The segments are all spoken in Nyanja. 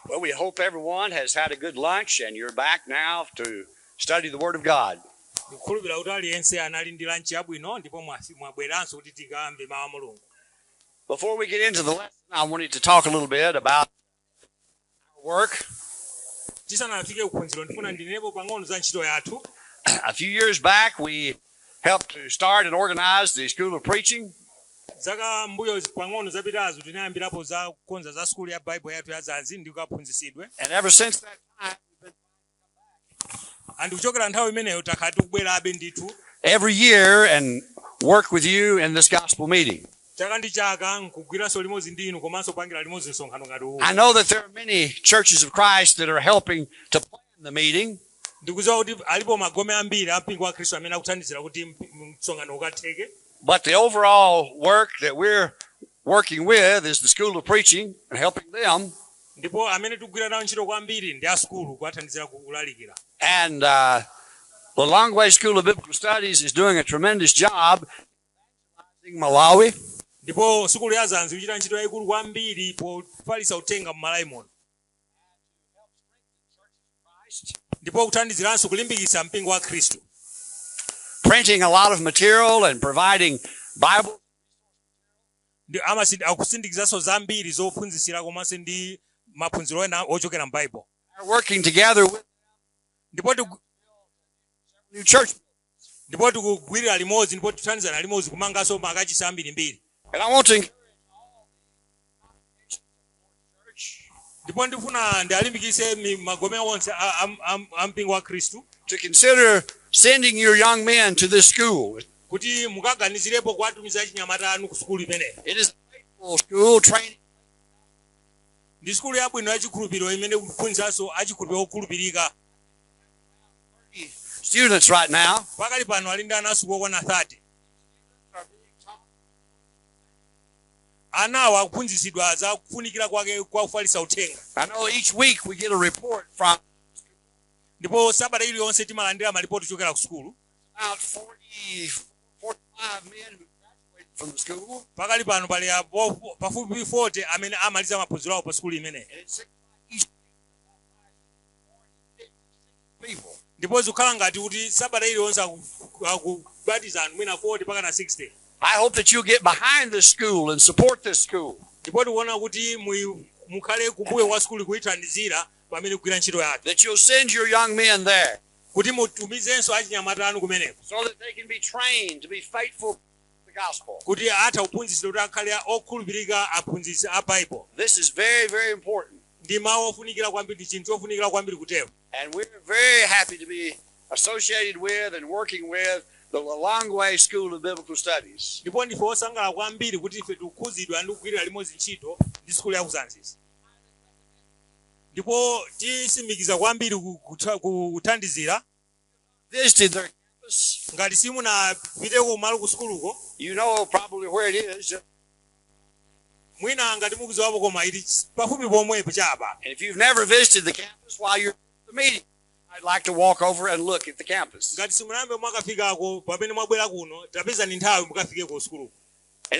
Well, we hope everyone has had a good lunch and you're back now to study the Word of God. Before we get into the lesson, I wanted to talk a little bit about our work. A few years back, we helped to start and organize the School of Preaching. And ever since that time, we've been every year and work with you in this gospel meeting. I know that there are many churches of Christ that are helping to plan the meeting. But the overall work that we're working with is the School of Preaching and helping them. And the Longway School of Biblical Studies is doing a tremendous job in Malawi. Printing a lot of material and providing Bible. Are working together with new church. And I want to encourage all church to consider sending your young men to this school. It is a faithful school training. Students right now. I know each week we get a report from about 40, 45 men who graduated from the school. And it's each people. I hope that you'll get behind this school and support this school. That you'll send your young men there so that they can be trained to be faithful to the gospel. This is very, very important. And we're very happy to be associated with and working with the Longway School of Biblical Studies. Visited their campus. You know probably where it is. And if you've never visited the campus while you're at the meeting, I'd like to walk over and look at the campus. And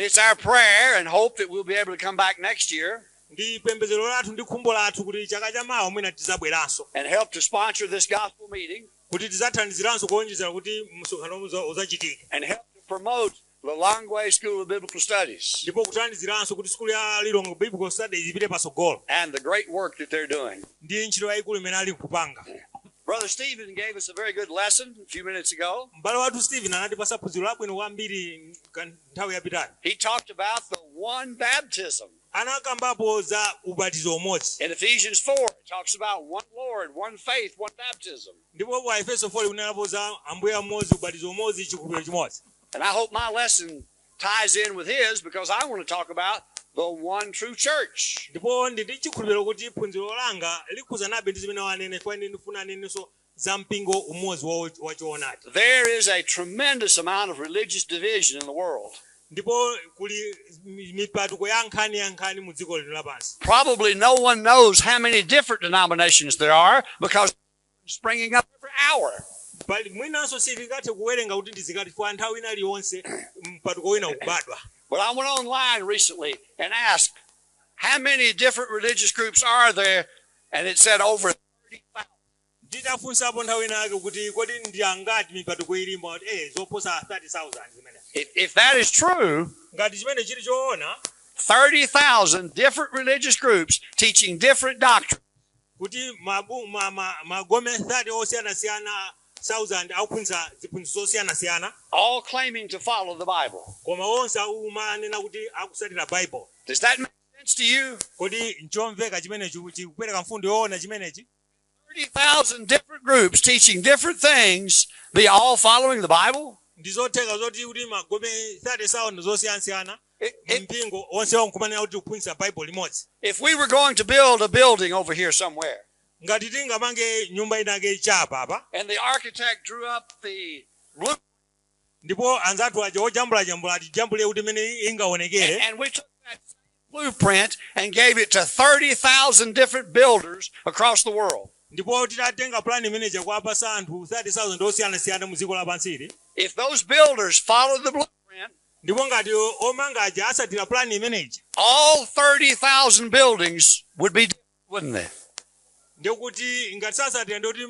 it's our prayer and hope that we'll be able to come back next year and help to sponsor this gospel meeting and help to promote the Longway School of Biblical Studies and the great work that they're doing. Brother Stephen gave us a very good lesson a few minutes ago. He talked about the one baptism. In Ephesians 4, it talks about one Lord, one faith, one baptism. And I hope my lesson ties in with his, because I want to talk about the one true church. There is a tremendous amount of religious division in the world. Probably no one knows how many different denominations there are, because they're springing up every hour. But I went online recently and asked, how many different religious groups are there And it said over 30,000. Nditafunsapo nthawi inake kuti kodi ndi angati mipatuko ilimo zoposa 30,000 zimene. If that is true, Ngati chimene chili choona 30,000 different religious groups teaching different doctrines. kuti magome 30 osiyana-siyana 1000 akuphunzitsa ziphunzitso zosiyana-siyana. All claiming to follow the Bible. Koma onse umanena kuti akusatira Bible. Does that make sense to you? Kodi nchomveka chimenechi chikupereka mfundo yoona chimenechi? 30,000 different groups teaching different things, be all following the Bible? Ndizotheka zoti kuti magome 30,000 zosiyana-siyana mpingo onse wankumanena kuti kuphunzitsa Bible limodzi. If we were going to build a building over here somewhere, ngati tingamange nyumba inake chapa apa, and the architect drew up the blueprint, ndipo anzathu aja ojambula atijambule kuti mene ingaonekere, and we took that same blueprint and gave it to 30,000 different builders across the world. ndipo titatenga plan manager kwa apasa anthu 30,000 osiyana-siyana mu dziko lapansi. If those builders followed the blueprint, ndipo ngati omanga aja asatira plan manager, all 30,000 buildings would be different, wouldn't they? ndikuti ngati sasatira ndikuti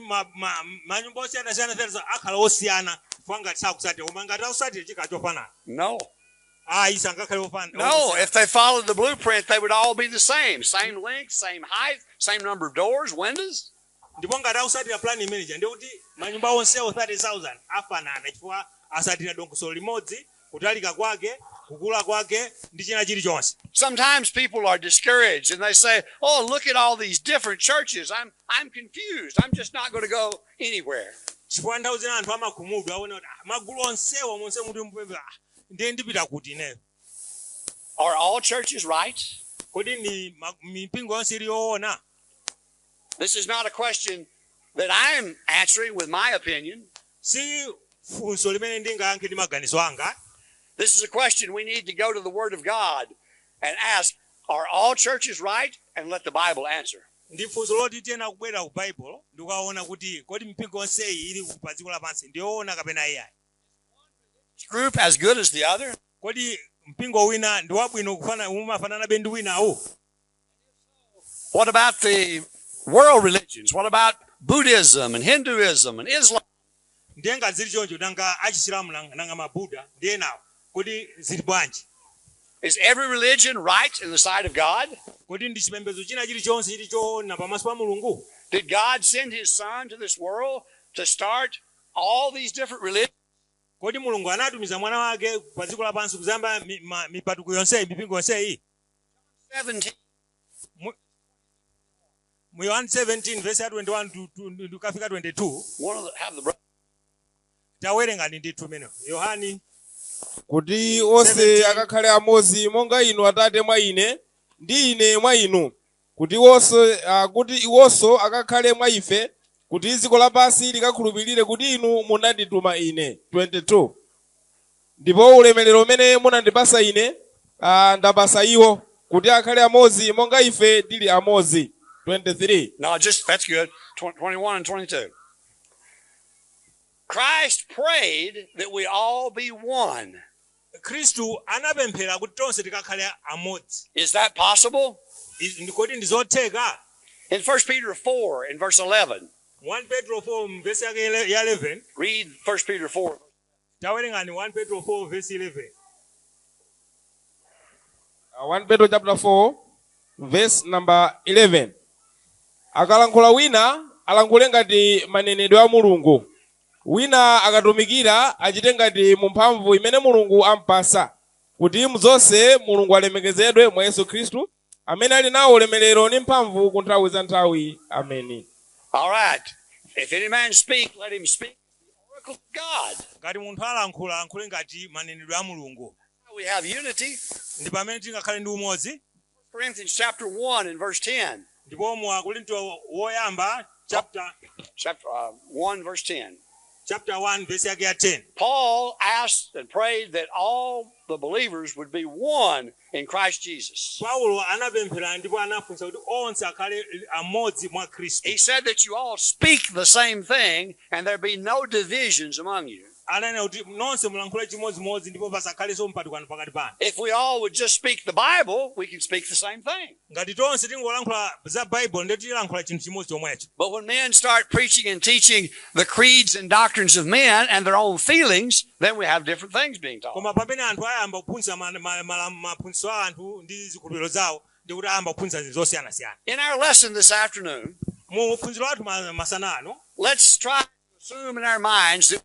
manyumba osiyana-siyana 30,000 akhala osiyana fwa ngati sakusatira, koma ngati akusatira chikhala chofanana. No. Sangakhale ofana. No, if they followed the blueprint, they would all be the same. Same length, same height, same number of doors, windows. Ndipo ngati akusatira plan manager ndikuti manyumba onsewo 30,000 afanana chifukwa asatira dongoso limodzi, kutalika kwake, kukula kwake, ndi china chilichonse. Sometimes people are discouraged and they say, "Oh, look at all these different churches. I'm confused. I'm just not going to go anywhere." Chifukwa nthawi zina anthu amakhumudwa aona kuti magulu onsewo monse muti mpembe ndiye ndipita kuti ne. Are all churches right? Kodi ni mipingo yonse iliyoona? This is not a question that I'm answering with my opinion. Si funso limene ndingayankhe ndi maganizo anga. This is a question we need to go to the Word of God and ask, are all churches right? And let the Bible answer. Ndi funso loti tiyena kubwera ku Bible ndikuona kuti kodi mipingo yonse ili pa dziko lapansi ndiyoona kapena iyayi. Group as good as the other? Kodi mpingo wina ndi wabwino umafanana bendi winawo? What about the world religions? What about Buddhism and Hinduism and Islam? Ndiye ngati zili choncho nanga achisilamu nanga mabuddha ndiye nawo kodi zili bwanji? Is every religion right in the sight of God? Kodi ndi chipembedzo china chilichonse chili choona pamaso pa Mulungu? Did God send his son to this world to start all these different religions? Kodi Mulungu anatumiza mwana wake pa dziko lapansi kuzamba mipatuko yonse mipingo yonse iyi? 17. Mu Yohana 17 verse 21 tukafika 22. Have the brother. Tawerenga ndithu mene. Yohani kuti onse akakhale amodzi monga inu Atate mwa ine ndi ine mwa inu, kuti iwonso akakhale mwa ife, kuti dziko lapansi likakhulupirire kuti inu munandituma ine. 22. Ndipo ulemerero umene munandipasa ine ndapasa iwo, kuti akhale amodzi monga ife tili amodzi. 23. No, that's good. 21 and 22. Christ prayed that we all be one. Kristu anapemphera kuti tonse tikakhale amodzi. Is that possible? Kodi ndizotheka? In 1 Peter 4 in verse 11. 1 Petro 4 verse ya 11. Read 1 Peter 4. Tawerengani 1 Petro 4 verse 11. 1 Petro chapter 4 verse number 11. Akalankhula wina alankhule ngati manenedwe a Mulungu. Wina akatumikira achite ngati mu mphamvu imene Mulungu ampasa, kuti mzonse Mulungu alemekezedwe mwa Yesu Khristu, amene ali nawo ulemerero ndi mphamvu ku nthawi za nthawi. Ameni. All right. If any man speak, let him speak the oracle of God. Ngati munthu alankhula ankhule ngati manenedwe a Mulungu. We have unity. Ndi pamene tingakhale ndi umodzi. Corinthians chapter 1 and verse 10. Ndipo mu Akorinto woyamba chapter 1 verse 10. Chapter 1 verse yake ya 10. Paul asked and prayed that all the believers would be one in Christ Jesus. Paulo anapemphera ndipo anafunsa kuti onse akhale amodzi mwa Kristu. He said that you all speak the same thing and there be no divisions among you. ananena kuti nonse mulankhule chimodzimodzi ndipo pasakhalenso mphatikano pakati panu. If we all would just speak the Bible, we can speak the same thing. Ngati tonse tingolankhula za Bible ndiye tilankhula chinthu chimodzi chomwecho. But when men start preaching and teaching the creeds and doctrines of men and their own feelings, then we have different things being taught. Koma pamene anthu ayamba kuphunzitsa maphunzitso a anthu ndi zikhulupiriro zawo ndi kuti ayamba kuphunzitsa zinthu zosiyanasiyana. In our lesson this afternoon, Mu phunziro lathu masana ano, let's try to assume in our minds that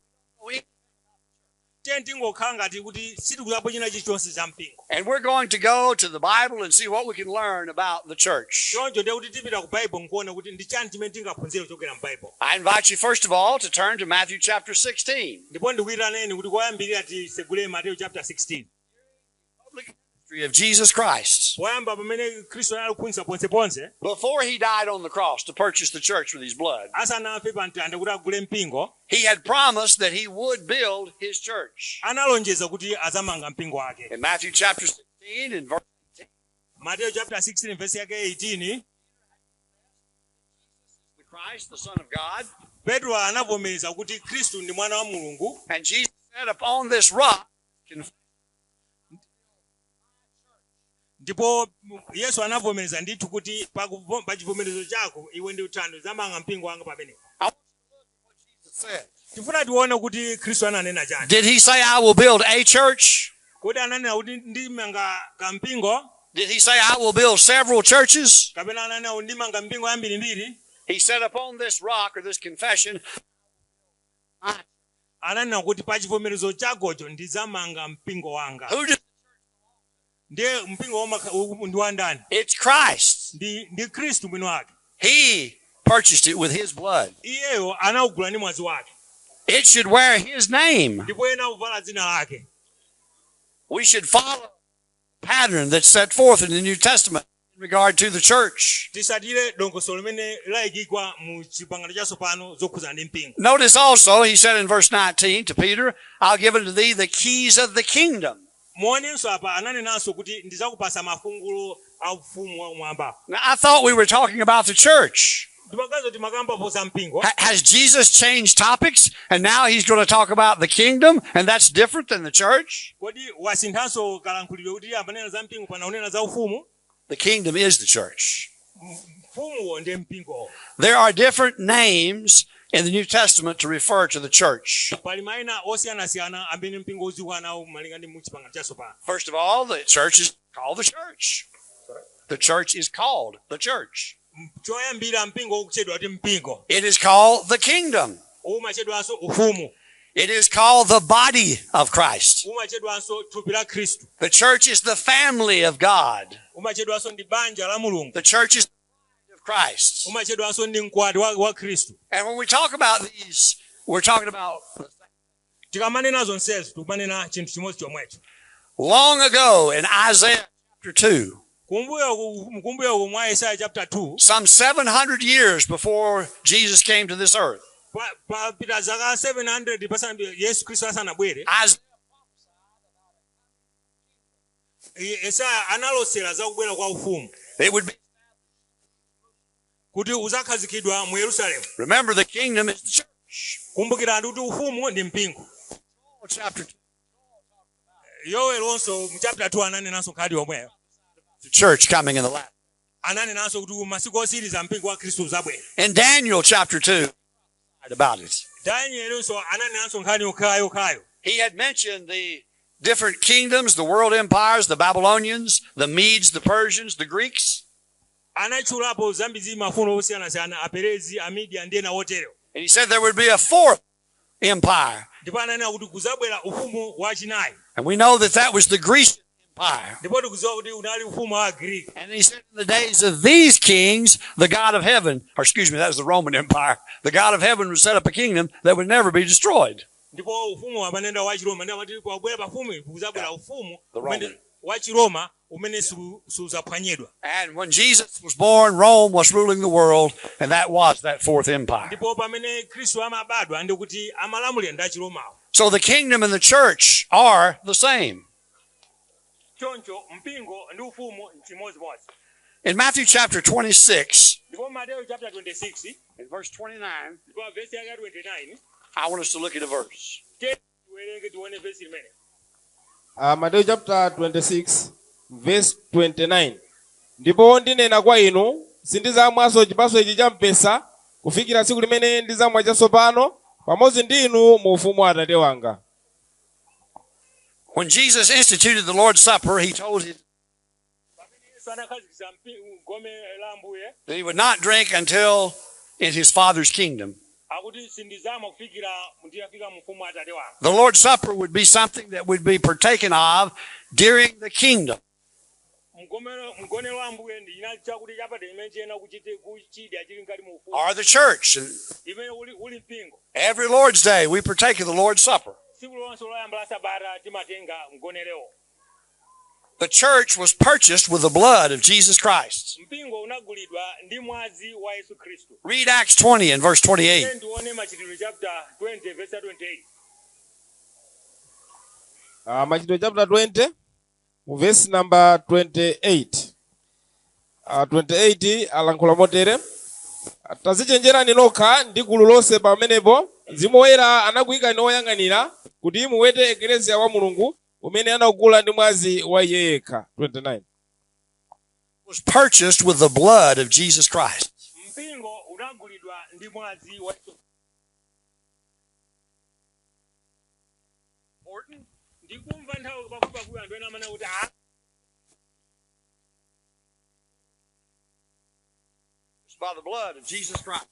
tiye tingokhala ngati kuti sitikuzapo china chilichonse cha mpingo. and we're going to go to the Bible and see what we can learn about the church. Choncho ndiye kuti tipita ku Bible nkuone kuti ndi chani chimene tingaphunzire kuchokera mu Bible. I invite you first of all to turn to Matthew chapter 16. Ndipo ndikuyitaneni kuti koyambirira tisegule Matthew chapter 16. Public ministry of Jesus Christ. Poyamba pamene Khristu anali kuphunzitsa ponseponse, Before he died on the cross to purchase the church with his blood, asanafe pa mtanda kuti agule mpingo, he had promised that he would build his church. analonjeza kuti azamanga mpingo wake. In Matthew chapter 16 and verse 18, Matthew chapter 16 verse yake 18, the Christ, the Son of God, Petro anavomereza kuti Khristu ndi mwana wa Mulungu, and Jesus said, upon this rock, ndipo Yesu anavomereza ndithu kuti pa chivomerezo chako iwe ndi uthando zamanga mpingo wanga pamenepo. I want you to look at what Jesus said. Tifuna tione kuti Khristu ananena chani. Did he say, I will build a church? Kodi ananena kuti ndimanga kampingo, Did he say, I will build several churches? kapena ananena kuti ndimanga mpingo yambirimbiri? He said, upon this rock or this confession, Ananena kuti pa chivomerezo chakocho ndizamanga mpingo wanga. who did Ndiye mpingo ndi wa ndani? it's Christ. Ndi Khristu mwini wake. He purchased it with his blood. Iyeyo anawugula ndi mwazi wake. It should wear his name. Ndipo ena uvala dzina lake. We should follow the pattern that's set forth in the New Testament in regard to the church. Tisatire dongosolo limene layikidwa mu chipangano chatsopano zokhuza ndi mpingo. Notice also, he said in verse 19 to Peter, I'll give unto thee the keys of the kingdom. Muonenso apa ananenanso kuti ndizakupasa mafungulo a ufumu wa mwamba. Now, I thought we were talking about the church. Ndimagaza kuti makambapo za mpingo. Has Jesus changed topics and now he's going to talk about the kingdom and that's different than the church? Kodi wasinthanso kalankhulidwe kuti apanena za mpingo panaonena za ufumu? The kingdom is the church. Mfumuwo ndi mpingo. There are different names in the New Testament to refer to the church. Pali mayina osiyanasiyana amene mpingo uziwana nawo malinga ndi mu chipangano chatsopano. First of all, the church is called the church. The church is called the church. Choyambira mpingo ukutchedwa kuti mpingo. It is called the kingdom. Umachedwanso ufumu. It is called the body of Christ. Umachedwanso thupi la Khristu. The church is the family of God. Umachedwanso ndi banja la Mulungu. The church is the bride of Christ. Umachedwanso ndi mkwati wa Khristu. And when we talk about these, we're talking about Tikamanena zonsezo tikumanena chinthu chimodzi chomwecho. long ago in Isaiah chapter 2, Kumbuyo mwa Isaiah chapter 2, some 700 years before Jesus came to this earth. pita zaka 700 pasana Yesu Khristu asanabwere. Isaiah analosera za kubwera kwa ufumu. It would be, Kuti uzakhazikidwa mu Yerusalemu. remember, the kingdom is the church. Kumbukira kuti ufumu ndi mpingo. Chapter 2, Yowelonso mu chapter 2 ananenanso nkhani yomweyo. the church coming in the last. Ananenanso kuti masiku osiriza mpingo wa Khristu uzabwera. In Daniel chapter 2, about it. Danielonso ananenanso nkhani yokhayo. He had mentioned the different kingdoms, the world empires, the Babylonians, the Medes, the Persians, the Greeks. Anachulapo zambizi mafuno osiyanasiyana aperezi amidia ndiye na wotero. And he said there would be a fourth empire. Ndipo ananena kuti kuzabwera ufumu wachinayi. And we know that that was the Grecian empire. Ndipo tikudziwa kuti unali ufumu wa Greek. And he said in the days of these kings, the God of heaven, or excuse me, that was the Roman Empire, the God of heaven would set up a kingdom that would never be destroyed. Ndipo ufumu wapanenda wa Chiroma ndi amati kwabwera pafumu kuzabwera ufumu The Roman. wa Chiroma umene suzaphwanyedwa. And when Jesus was born, Rome was ruling the world, and that was that fourth empire. Ndipo pamene Khristu amabadwa ndi kuti amalamulira ndi Achiromawo. So the kingdom and the church are the same. Choncho mpingo ndi ufumu chimodzimodzi. In Matthew chapter 26, Ndipo Matthew chapter 26 in verse 29, ndipo verse yake 29 I want us to look at a verse. tiwerenge tione verse limene. Matthew chapter 26 verse 29. Ndipo ndinena kwa inu sindizamwanso chipatso ichi cha mpesa kufikira tsiku limene ndizamwa chatsopano pamodzi ndi inu mu ufumu wa Atate wanga. When Jesus instituted the Lord's Supper, he told his that he would not drink until in his Father's kingdom. The Lord's Supper would be something that would be partaken of during the kingdom. Or the church. Every Lord's Day we partake of the Lord's Supper. The church was purchased with the blood of Jesus Christ. Read Acts 20 and verse 28. Machitidwe chapter 20 verse number 28. 28 alankhula motere. Tazichenjerani nokha ndi gulu lonse pamenepo Mzimu Woyera anakuyikani oyang'anira kuti muwete eklesia wa Mulungu umene anagula ndi mwazi wa Iye yekha. 29. Was purchased with the blood of Jesus Christ. It's by the blood of Jesus Christ.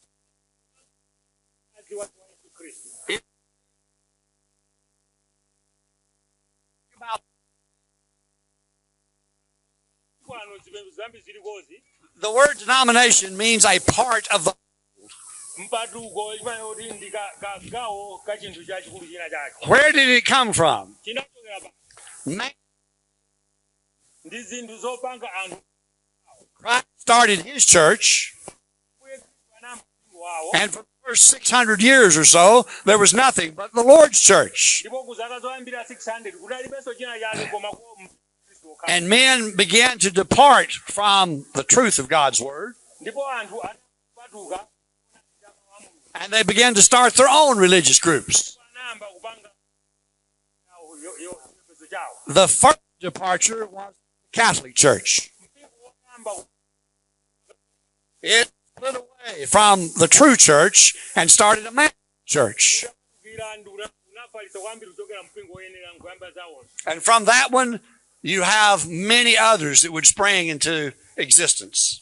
The word denomination means a part of the. Where did it come from? Christ started his church, and for the first 600 years or so, there was nothing but the Lord's church. And men began to depart from the truth of God's word. And they began to start their own religious groups. The first departure was the Catholic Church. It split away from the true church and started a man church. And from that one, you have many others that would spring into existence.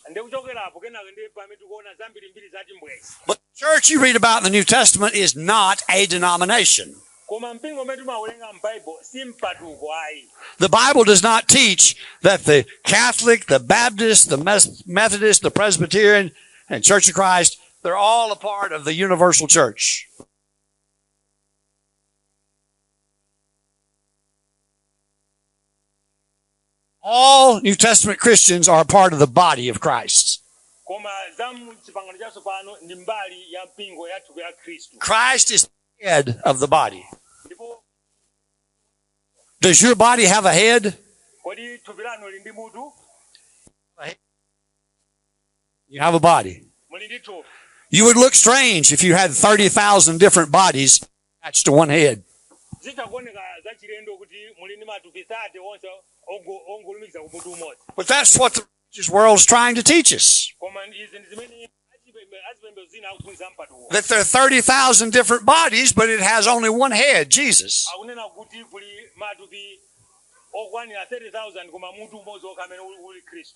But the church you read about in the New Testament is not a denomination. The Bible does not teach that the Catholic, the Baptist, the Methodist, the Presbyterian, and Church of Christ, they're all a part of the universal church. All New Testament Christians are a part of the body of Christ. Christ is the head of the body. Does your body have a head? You have a body. You would look strange if you had 30,000 different bodies attached to one head. But that's what the religious world is trying to teach us. That there are 30,000 different bodies, but it has only one head, Jesus.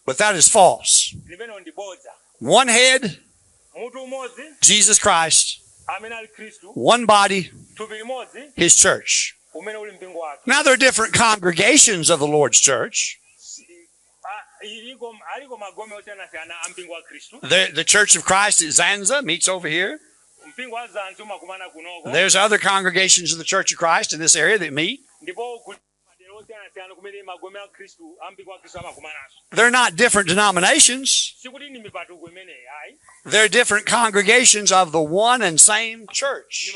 But that is false. One head, Jesus Christ. One body, his church. Now there are different congregations of the Lord's church. The Church of Christ at Zanza meets over here. There's other congregations of the Church of Christ in this area that meet. They're not different denominations. They're different congregations of the one and same church.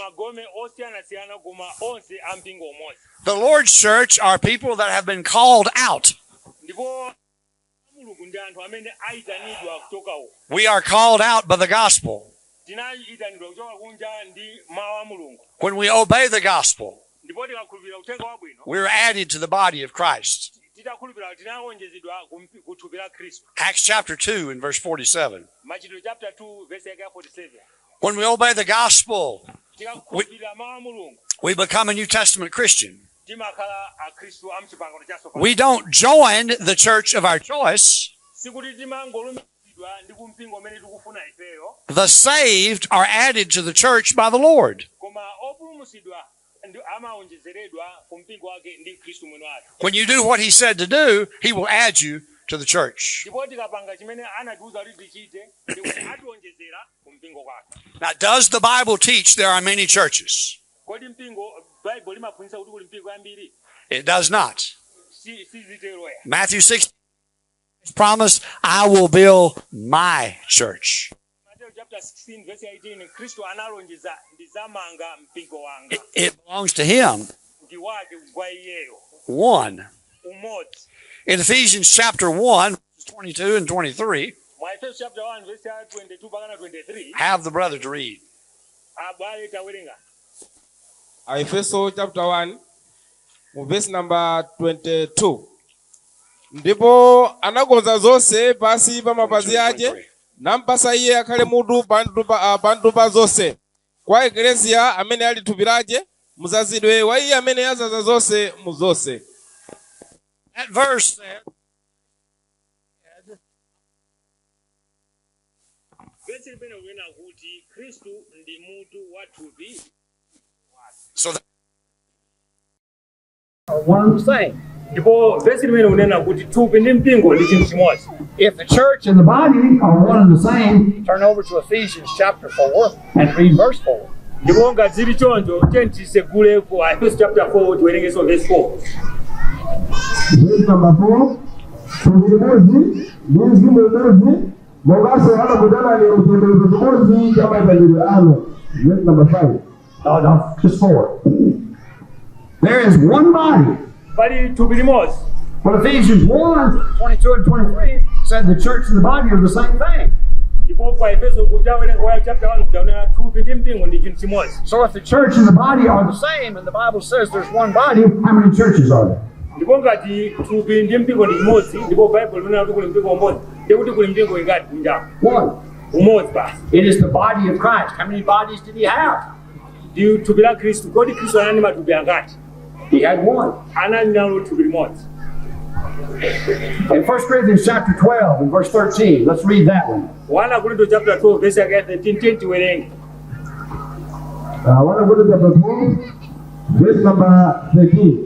The Lord's church are people that have been called out. We are called out by the gospel. When we obey the gospel, ndipo tikakhulupirira uthenga wabwino we're added to the body of Christ. titakhulupirira tinawonjezedwa ku thupi la Khristu. Acts chapter 2 and verse 47. Machitidwe chapter 2 verse yake ya 47. When we obey the gospel, tikakhulupirira mawu a Mulungu we become a New Testament Christian. timakhala akhristu a mchipangano chatsopano. We don't join the church of our choice. sikuti timangolumikizidwa ndi kumpingo umene tikufuna ifeyo. The saved are added to the church by the Lord. Koma opulumutsidwa amawonjezeredwa kumpingo wake ndi Khristu mwini wake. When you do what he said to do, he will add you to the church. ndipo tikapanga chimene anatiuza kuti tichite ndikuti atiwonjezera kumpingo kwake. Now, does the Bible teach there are many churches? Kodi mpingo Bible limaphunzitsa kuti kuli mpingo yambiri? It does not. Siziteroya. Matthew 6 promised, I will build my church. Matthew chapter 16 verse 18 Khristu analonjeza ndizamanga mpingo wanga. It belongs to him. Ndi wake kwa iyeyo. One. Umodzi. In Ephesians chapter 1, 22 and 23, Mwa Ephesians chapter 1 verse 22 mpaka 23. have the brother to read. Abale tawerenga. Efeso chapter 1 mu verse number 22. Ndipo anakonza zonse pasi pa mapazi ake, nampasa iye akhale mutu pa zonse. Kwa eklesia amene ali thupi lake, muzazidwe wa iye amene yazaza zonse mu zonse. That verse said, so that are one and the same. Ndipo verse limene unena kuti thupi ndi mpingo ndi chinthu chimodzi. If the church and the body are one and the same, turn over to Ephesians chapter 4 and read verse 4. Ndipo ngati zili choncho tisegule ku Ephesians chapter 4 tiwerengeso verse 4. Verse number 4. Tulimuzi, mzimu mmozi, mongaso hana kutana ni mtembelezo mmozi kama itajiri ano. Verse number 5. No, just 4. There is one body. Bali thupi limodzi. But Ephesians 1, 22 and 23 said the church and the body are the same thing. Ndipo kwa Efeso kutawerenga chapter 1 kutaona thupi ndi mpingo ndi chinthu chimodzi. So if the church and the body are the same, and the Bible says there's one body, how many churches are there? Ndipo ngati thupi ndi mpingo ndi chimodzi, ndipo Bible linena kuti kuli mpingo umodzi. Ndikuti kuli mpingo ingati kunjapo? One. Umodzi basi. It is the body of Christ. How many bodies did he have? Ndi thupi la Khristu. Kodi Khristu anali matupi angati? He had one. Anali nalo thupi limodzi. In 1 Corinthians chapter 12 and verse 13, let's read that one. 1 Corinthians chapter 12 verse 13 tiwerenge. 1 Corinthians chapter 12, verse number 13.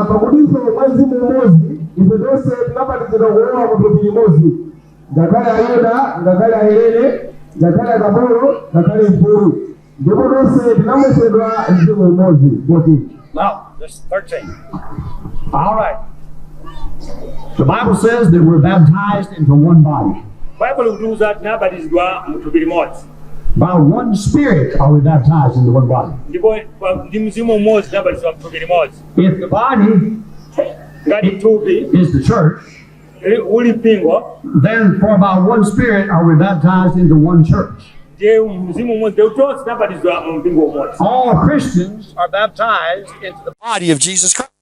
Pakudiso mwezi mmozi, ife tonse tinabatizidwa kulowa mu thupi limodzi. Ngakhale Ayuda, ngakhale Ahelene, ngakhale akapolo, ngakhale mfulu. Ndipo tonse tinamwesedwa mzimu umodzi. 14. No, this 13. All right. The Bible says that we're baptized into one body. Bible kutiuza tinabatizidwa mu thupi limodzi. By one Spirit are we baptized into one body. Ndipo ndi mzimu umodzi tinabatizidwa mu thupi limodzi. If the body Ngati thupi is the church, uli mpingo, then for by one Spirit are we baptized into one church. ndiye mzimu umodzi ndiye tonse tinabatizidwa mu mpingo umodzi. All Christians are baptized into the body of Jesus Christ.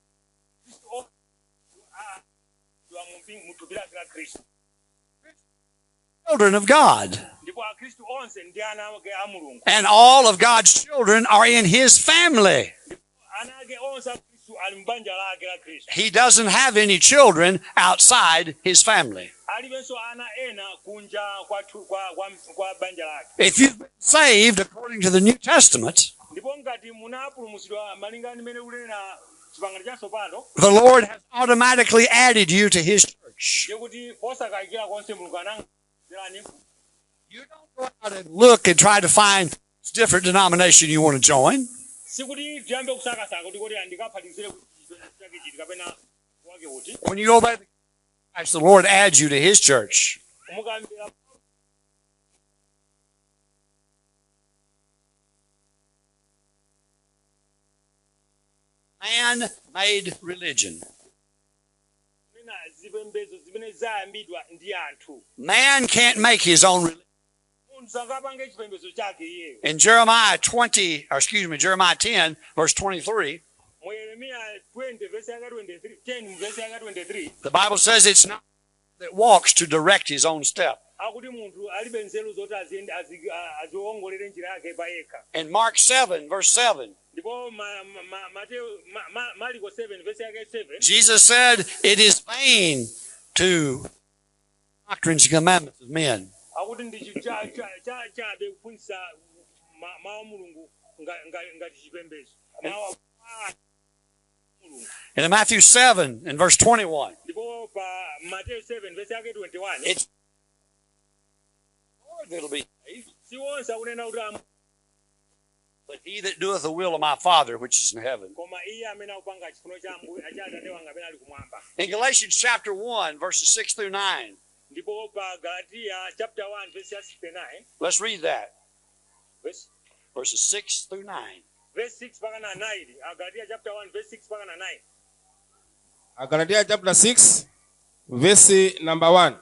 Children of God. And all of God's children are in his family. He doesn't have any children outside his family. If you've been saved according to the New Testament, the Lord has automatically added you to his church. You don't go out and look and try to find a different denomination you want to join. When you obey Christ, the Lord adds you to his church. Man-made religion. Man can't make his own religion. In Jeremiah 10, verse 23, the Bible says it's not that walks to direct his own step. In Mark 7, verse 7, Jesus said, it is vain to doctrines and commandments of men. And in Matthew 7, in verse 21, it's Lord that'll be saved, but he that doeth the will of my Father which is in heaven. In Galatians chapter 1, verses 6 through 9, let's read that. Verses 6 through 9. Verse 6 mpaka 9. Galatia chapter 1 verse 6 mpaka 9. Galatia chapter 6 verse number 1.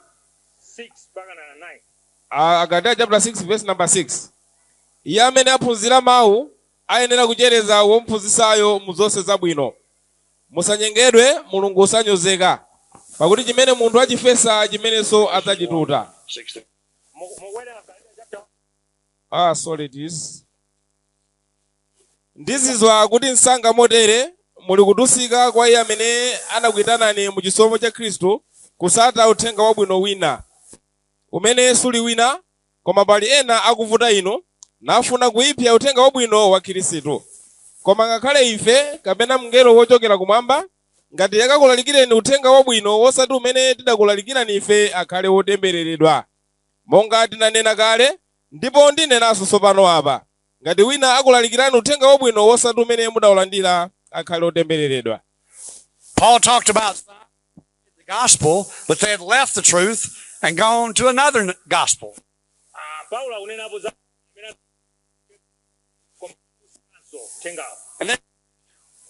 6 mpaka 9. Galatia chapter 6 verse number 6. Iye amene aphunzira mawu ayenera kuchereza wophunzitsayo mu zonse zabwino. Musanyengedwe, Mulungu sanyozeka. Pakuti chimene munthu achifesa chimenenso adzachituta. Sorry it is. Ndizizwa kuti msanga motere muli kudusika kwa iye amene anakuyitanani mu chisomo cha Khristu kusata uthenga wabwino wina umene suli wina, koma pali ena akuvuta inu nafuna kuipsa uthenga wabwino wa Khristu. Koma ngakhale ife kapena mngelo wochokera kumwamba ngati yakakulalikireni uthenga wabwino wosati umene tidakulalikirani ife, akhale wotembereredwa. Monga tinanena kale ndipo ndinenanso tsopano apa, ngati wina akulalikirani uthenga wabwino wosati umene mudawulandira, akhale wotembereredwa. Paul talked about the gospel, but they had left the truth and gone to another gospel. And then,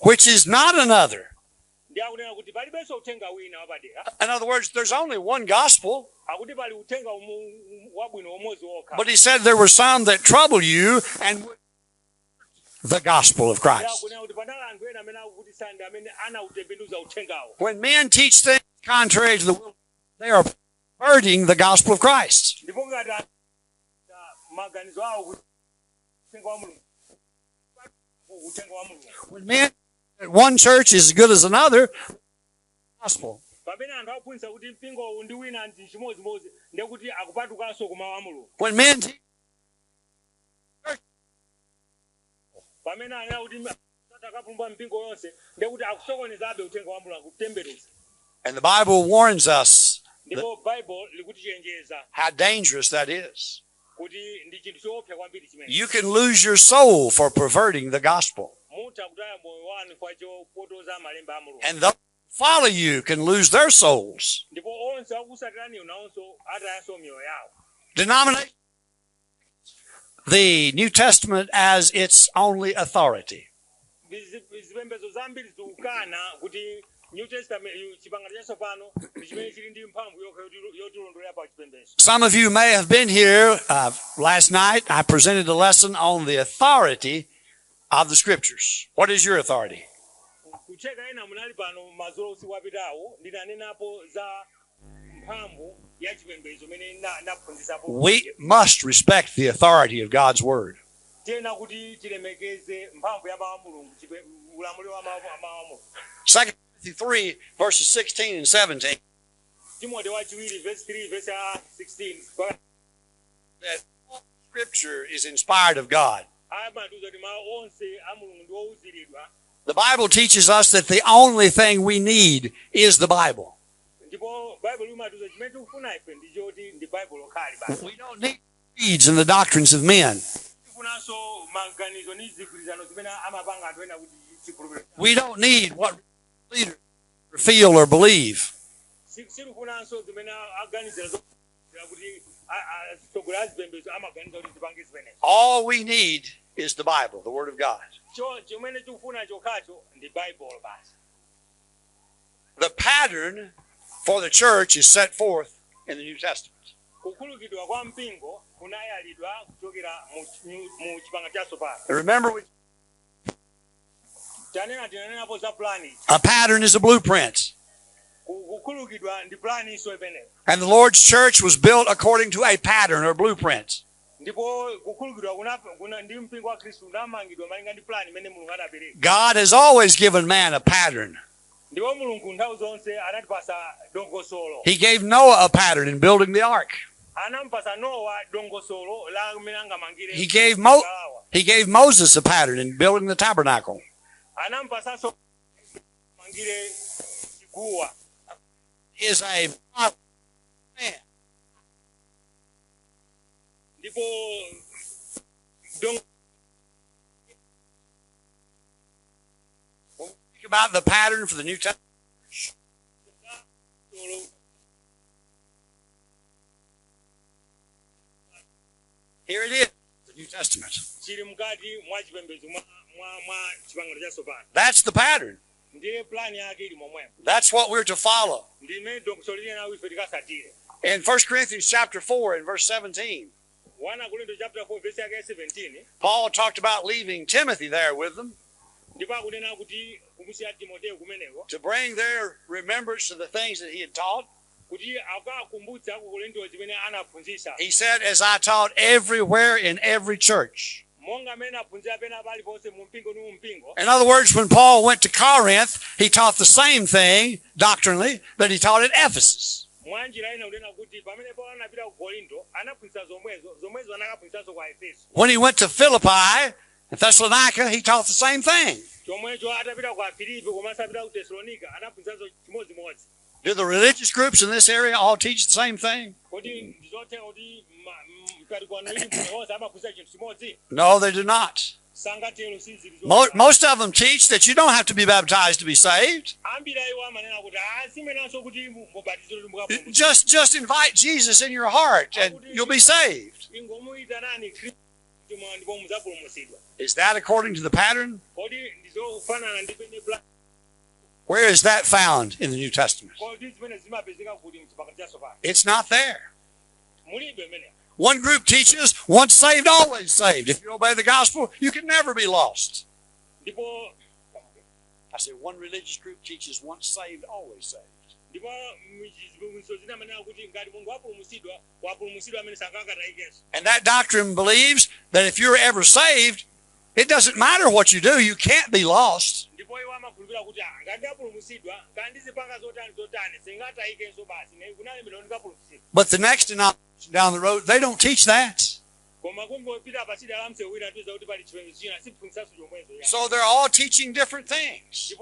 which is not another. In other words, there's only one gospel. But he said there were some that trouble you and the gospel of Christ. When men teach things contrary to the will, they are perverting the gospel of Christ. When men at one church is as good as another, gospel. When men teach, and the Bible warns us how dangerous that is. You can lose your soul for perverting the gospel. And those who follow you can lose their souls. Denomination, the New Testament as its only authority. Some of you may have been here last night. I presented a lesson on the authority of the Scriptures. What is your authority? We must respect the authority of God's Word. 2 Timothy 3, verses 16 and 17. That all Scripture is inspired of God. The Bible teaches us that the only thing we need is the Bible. We don't need creeds and the doctrines of men. We don't need what leaders feel or believe. All we need is the Bible, the Word of God. The pattern for the church is set forth in the New Testament. kunayalidwa kuchokera mu chipanga cha tsopano. Remember, Tanenapo za plani. a pattern is a blueprint. Kukhululukidwa ndi plani iso imeneyo. And the Lord's church was built according to a pattern or blueprint. Ndipo kukhululukidwa kuna ndi mpingo wa Khristu unamangidwa malinga ndi plani imene Mulungu adapereka. God has always given man a pattern. Ndipo Mulungu nthawi zonse anatipasa dongosolo. He gave Noah a pattern in building the ark. Anampasa Nowa dongosolo la mmene angamangire. He gave Moses a pattern in building the tabernacle. Anampasa so mangire chiguwa. Is a man. Ndipo think about the pattern for the New Testament. Here it is, the New Testament. That's the pattern. That's what we're to follow. In 1 Corinthians chapter 4 and verse 17, Paul talked about leaving Timothy there with them to bring their remembrance to the things that he had taught. He said, as I taught everywhere in every church. In other words, when Paul went to Corinth, he taught the same thing doctrinally that he taught at Ephesus. When he went to Philippi and Thessalonica, he taught the same thing. Do the religious groups in this area all teach the same thing? No, they do not. Most of them teach that you don't have to be baptized to be saved. Just invite Jesus in your heart and you'll be saved. Is that according to the pattern? Where is that found in the New Testament? It's not there. One group teaches, once saved, always saved. If you obey the gospel, you can never be lost. I said, one religious group teaches, once saved, always saved. And that doctrine believes that if you're ever saved, it doesn't matter what you do, you can't be lost. But the next denomination down the road, they don't teach that. So they're all teaching different things.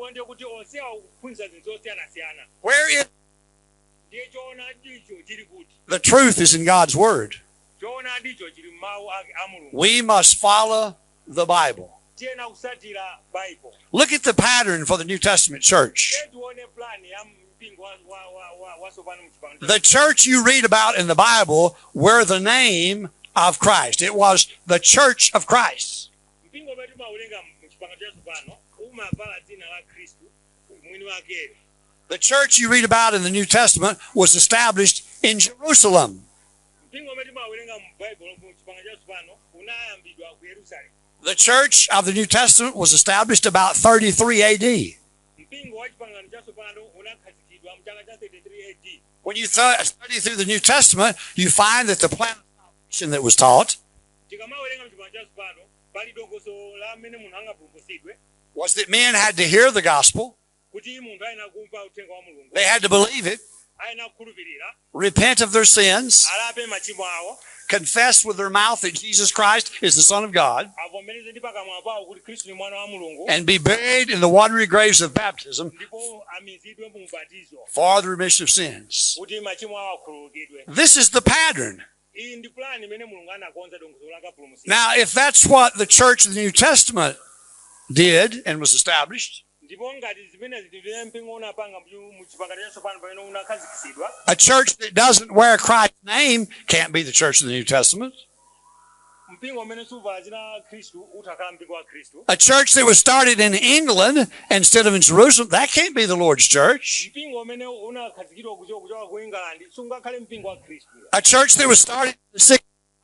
Where is the truth is in God's Word. We must follow the Bible. Look at the pattern for the New Testament church. The church you read about in the Bible were the name of Christ. It was the Church of Christ. The church you read about in the New Testament was established in Jerusalem. The church of the New Testament was established about 33 AD. When you study through the New Testament, you find that the plan of salvation that was taught was that men had to hear the gospel, they had to believe it, repent of their sins, confess with their mouth that Jesus Christ is the Son of God, and be buried in the watery graves of baptism for the remission of sins. This is the pattern. Now, if that's what the church of the New Testament did and was established, a church that doesn't wear Christ's name can't be the church of the New Testament. A church that was started in England instead of in Jerusalem, that can't be the Lord's church. A church that was started in the 60s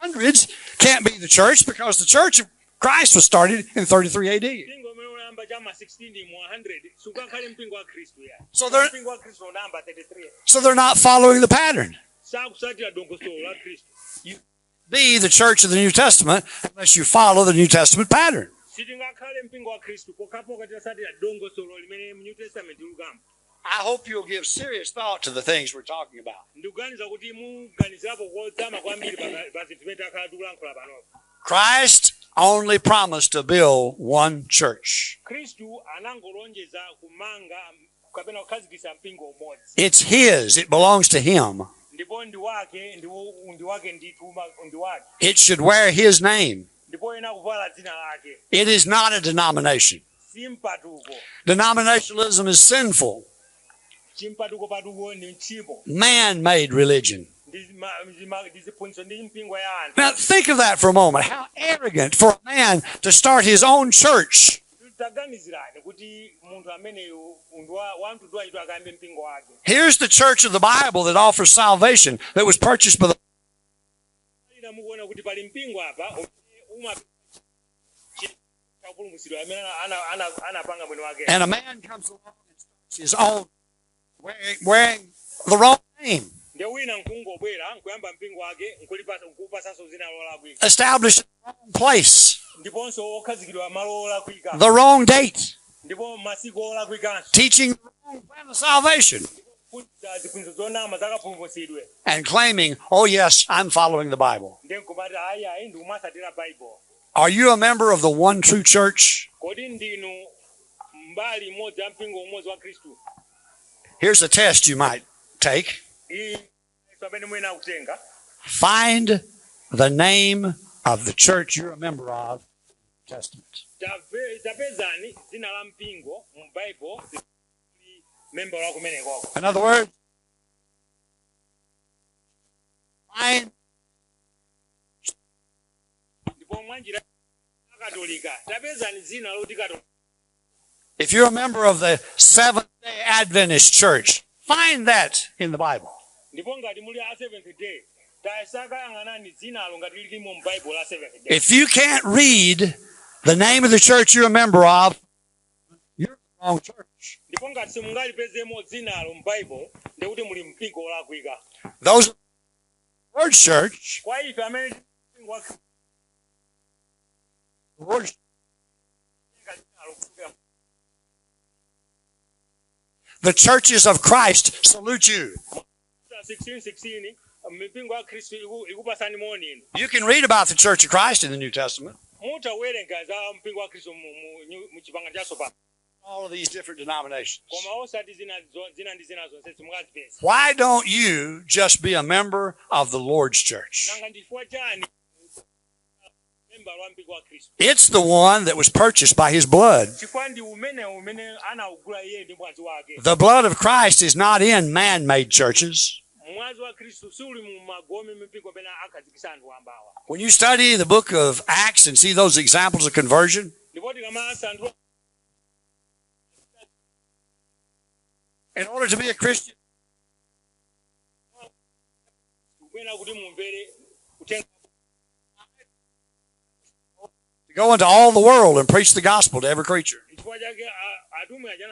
hundreds can't be the church because the church of Christ was started in 33 AD. mpingo umene unayamba chama 16 mu 100 sukakhale mpingo wa khristu ya So they're, mpingo wa khristu unayamba 33 so they're not following the pattern. sakusatira dongosolo la khristu Be the church of the New Testament unless you follow the New Testament pattern. sitingakhale mpingo wa khristu pokapoka titasatira dongosolo limene mu New Testament lukamba. I hope you'll give serious thought to the things we're talking about. ndikuganiza kuti muganizapo kodzama kwambiri pa zinthu zimene takhala tikulankhula panopo. Christ only promised to build one church. khristu anangolonjeza kumanga kapena kukhazikitsa mpingo umodzi It's His. It belongs to Him. ndipo ndi wake ndituma ndi wake It should wear His name. ndipo ena kuvala dzina lake It is not a denomination. si mpatuko. Denominationalism is sinful, chimpatuko ndi tchimo man-made religion. ndi ziphunzitso ndi mpingo ya anthu. Now think of that for a moment. How arrogant for a man to start his own church. taganizirani kuti munthu ameneyo wamtundu wachitu akayambe mpingo wake. Here's the church of the Bible that offers salvation that was purchased by the... ina mukuona kuti pali mpingo apa umapulumutsidwa amene anapanga mwini wake. And a man comes along and starts his own wearing the wrong name. ndi wina nkungobwera nkuyamba mpingo wake nkupasanso zina lolakwika Established the wrong place, ndiponso okhazikidwa malo olakwika the wrong date, ndipo masiku olakwikanso teaching the wrong plan of salvation, kuphunzitsa ziphunzitso zonama zakapulumutsidwe and claiming, oh yes, I'm following the Bible. ndi nkumati ayi ndikumasatira baibulo. Are you a member of the one true church? kodi ndinu mbali imodzi ya mpingo umodzi wa khristu? Here's a test you might take. iyi pamene mwina akutenga Find the name of the church you're a member of in the Testament. tapezani dzina la mpingo mu baibulo memba wako kumenekoko. In other words, find ndipo mwanjira katolika tapezani dzina loti katolika. if you're a member of the Seventh-day Adventist Church, find that in the Bible. ndipo ngati muli a Seventh Day tasakayang'anani dzinalo ngati lilimo mu baibulo la Seventh Day. If you can't read the name of the church you're a member of, you're in the wrong church. ndipo ngati simungalipezemo dzinalo mu baibulo ndikuti muli mpingo olakwika. Those word church, kwa ife amene word, the churches of Christ salute you. 16 mipingo ya khristu ikupasani moni. You can read about the Church of Christ in the New Testament. mutawerenga za mpingo wa khristu mu chipangano chatsopano. All of these different denominations. koma osati zina ndi zina zonse simungazipeza. Why don't you just be a member of the Lord's church? nanga ndifua chani memba wa mpingo wa khristu? It's the one that was purchased by His blood. chifukwa ndi umene anaugula iye ndi mwazi wake. The blood of Christ is not in man-made churches. mwazi wa khristu suli mu magome mipingo pena akhazikitsa anthu ambawa. When you study the book of Acts and see those examples of conversion, ndipo tikamasa anthu in order to be a Christian, kwena kuti mumvere kutenga to go into all the world and preach the gospel to every creature. chifukwa chake atumwi aja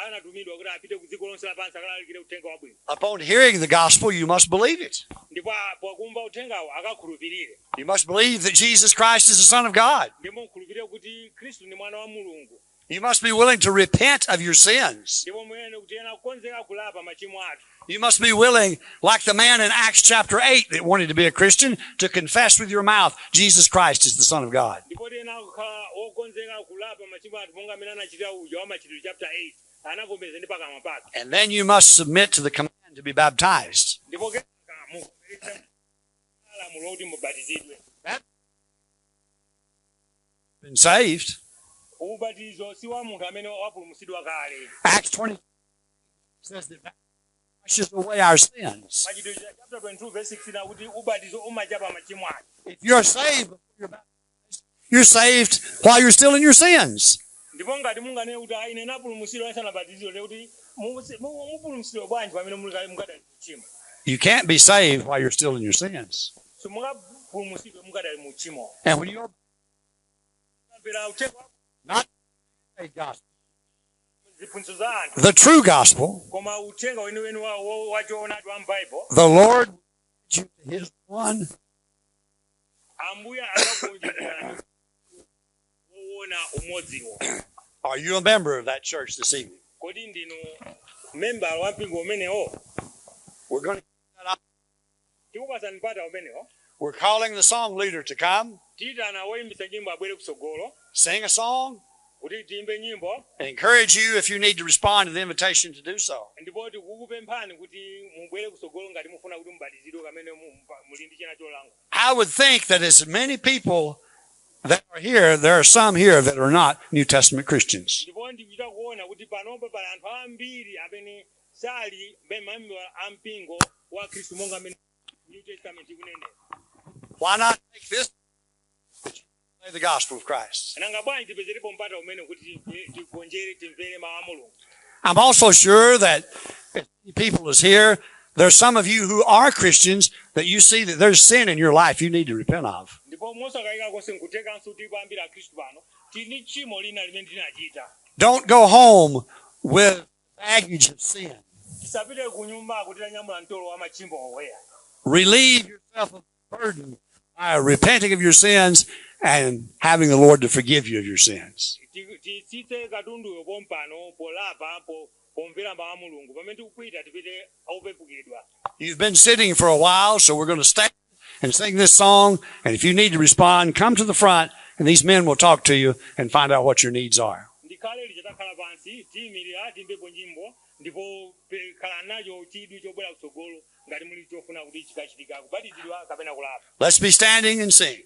anatumidwa kuti apite ku dziko lonse lapansi akalalikire uthenga wabwino. Upon hearing the gospel, you must believe it. ndipo pakumva uthengawo akakhulupirire. You must believe that Jesus Christ is the Son of God. ndipo mukhulupirire kuti khristu ndi mwana wa mulungu. You must be willing to repent of your sins. ndipo muyene kuti ena kukonzeka kulapa machimo athu. You must be willing, like the man in Acts chapter 8 that wanted to be a Christian, to confess with your mouth Jesus Christ is the Son of God. ndipo ena kukhala okonzeka kulapa machimo athu monga amene anachitira uja wa machitidwe chapter 8 anavomereza ndi pakamwa pake. And then you must submit to the command to be baptized. ndipo muvomereze lamulo kuti mubatizidwe. Been saved. ubatizo si wa munthu amene wapulumutsidwa kale. Acts 20 says that washes away our sins. machitidwe chapter 22 verse 16 akuti ubatizo umachapa machimo athu. If you're saved before you're baptized, you're saved while you're still in your sins. ndipo ngati munganene kuti ine napulumutsidwa asanabatizidwe kuti mupulumutsidwe bwanji pamene mukadali mchimo. You can't be saved while you're still in your sins. simungapulumutsidwe mupulumusidwe mugadali mu kimo. And when you not a gospel, the true gospel, the Lord you to his one. Are you a member of that church this evening? We're going to We're calling the song leader to come, sing a song, and encourage you if you need to respond to the invitation to do so. I would think that as many people that are here, there are some here that are not New Testament Christians. Why not take this the gospel of Christ? I'm also sure that if people is here, there's some of you who are Christians that you see that there's sin in your life you need to repent of. Don't go home with baggage of sin. Relieve yourself of the burden by repenting of your sins and having the Lord to forgive you of your sins. You've been sitting for a while, so we're going to stand and sing this song. And if you need to respond, come to the front, and these men will talk to you and find out what your needs are. Let's be standing and sing.